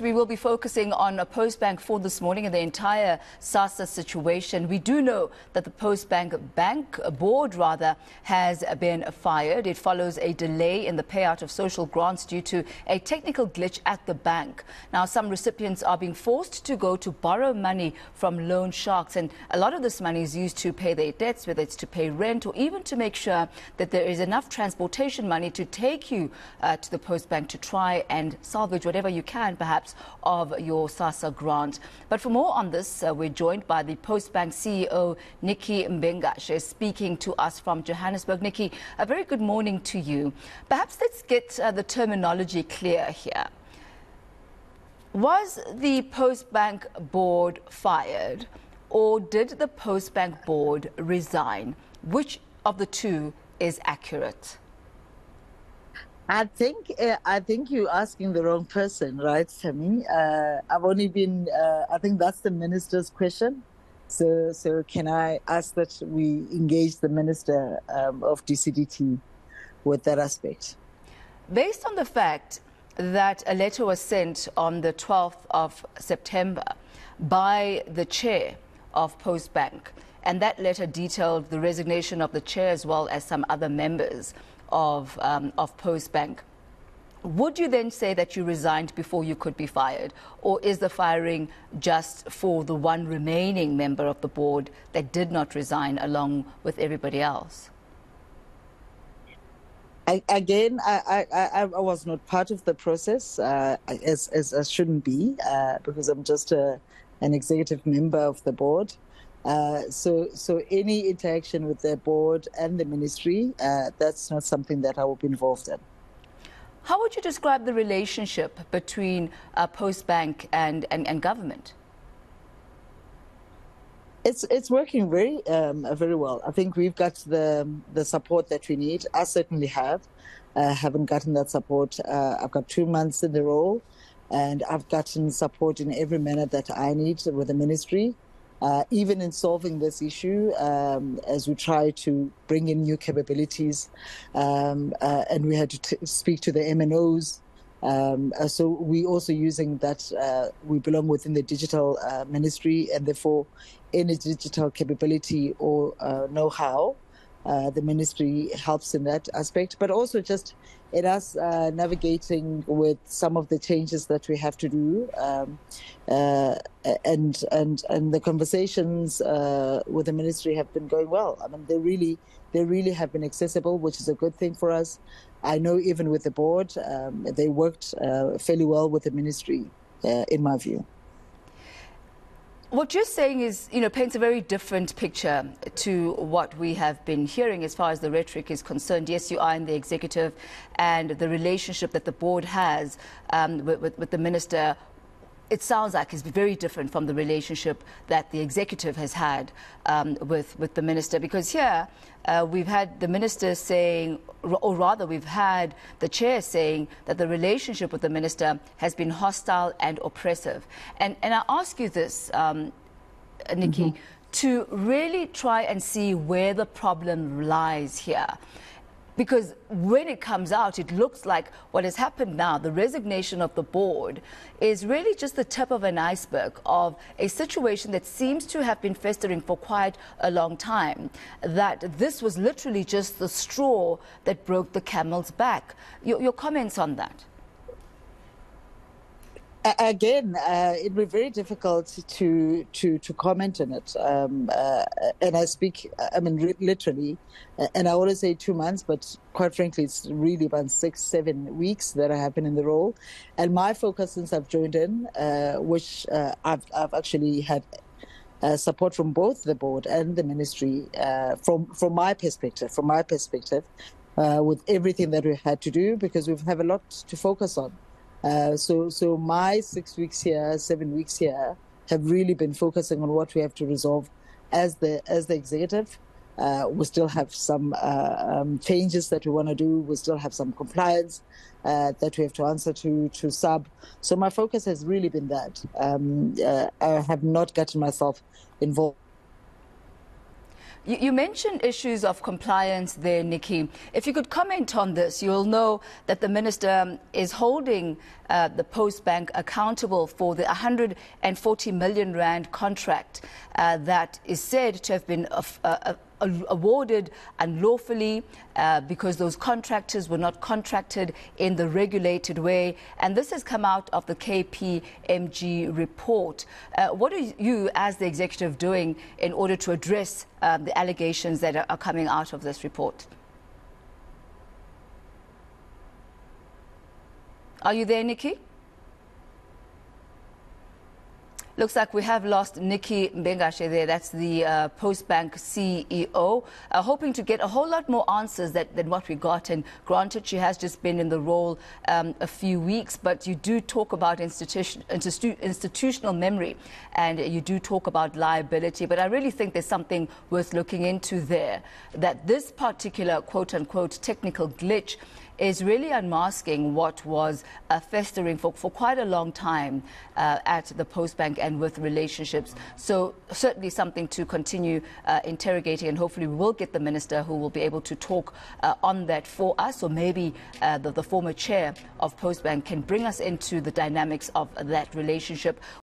We will be focusing on a Postbank for this morning and the entire SASSA situation. We do know that the Postbank board has been fired. It follows a delay in the payout of social grants due to a technical glitch at the bank. Now, some recipients are being forced to go to borrow money from loan sharks, and a lot of this money is used to pay their debts, whether it's to pay rent or even to make sure that there is enough transportation money to take you to the Postbank to try and salvage whatever you can, perhaps, of your SASSA grant. But for more on this, we're joined by the Postbank CEO Nikki Mbengashe, speaking to us from Johannesburg. Nikki, a very good morning to you. Perhaps let's get the terminology clear here. Was the Postbank board fired, or did the Postbank board resign? Which of the two is accurate? I think you're asking the wrong person, right, Tammy? I've only been. I think that's the minister's question. So can I ask that we engage the minister of DCDT with that aspect? Based on the fact that a letter was sent on the 12th of September by the chair of Postbank, and that letter detailed the resignation of the chair as well as some other members of Postbank. Would you then say that you resigned before you could be fired, or is the firing just for the one remaining member of the board that did not resign along with everybody else? I was not part of the process, as I shouldn't be, because I'm just an executive member of the board. So any interaction with the board and the ministry, that's not something that I will be involved in. How would you describe the relationship between Postbank and government? It's working very well. I think we've got the support that we need. I certainly haven't gotten that support. I've got 2 months in the role, and I've gotten support in every manner that I need with the ministry. Even in solving this issue, as we try to bring in new capabilities, and we had to speak to the MNOs. So we're also using that. We belong within the digital ministry, and therefore any digital capability or know-how, the ministry helps in that aspect, but also just in us navigating with some of the changes that we have to do, and the conversations with the ministry have been going well. I mean, they really have been accessible, which is a good thing for us. I know even with the board, they worked fairly well with the ministry, in my view. What you're saying is, paints a very different picture to what we have been hearing as far as the rhetoric is concerned. Yes, you are in the executive, and the relationship that the board has with the minister, it sounds like it's very different from the relationship that the executive has had with the minister. Because here we've had the minister saying, or rather we've had the chair saying that the relationship with the minister has been hostile and oppressive. And I ask you this, Nikki, to really try and see where the problem lies here. Because when it comes out, it looks like what has happened now, the resignation of the board, is really just the tip of an iceberg of a situation that seems to have been festering for quite a long time, that this was literally just the straw that broke the camel's back. Your comments on that? Again, it'd be very difficult to comment on it. And I speak, literally, and I always say 2 months, but quite frankly, it's really about 6-7 weeks that I have been in the role. And my focus since I've joined in, which I've actually had support from both the board and the ministry, from my perspective, with everything that we had to do, because we have a lot to focus on. So my 6 weeks here, 7 weeks here, have really been focusing on what we have to resolve as the executive. We still have some changes that we want to do. We still have some compliance that we have to answer to sub. So my focus has really been that. I have not gotten myself involved. You mentioned issues of compliance there, Nikki. If you could comment on this, you'll know that the minister is holding the Postbank accountable for the 140 million rand contract that is said to have been awarded unlawfully because those contractors were not contracted in the regulated way. And this has come out of the KPMG report. What are you, as the executive, doing in order to address the allegations that are coming out of this report? Are you there, Nikki? Looks like we have lost Nikki Mbengashe there. That's the Postbank CEO, hoping to get a whole lot more answers than what we got. And granted, she has just been in the role a few weeks, but you do talk about institutional memory, and you do talk about liability. But I really think there's something worth looking into there, that this particular quote-unquote technical glitch is really unmasking what was festering for quite a long time at the Postbank and with relationships. So certainly something to continue interrogating, and hopefully we will get the minister who will be able to talk on that for us, or maybe the former chair of Postbank can bring us into the dynamics of that relationship.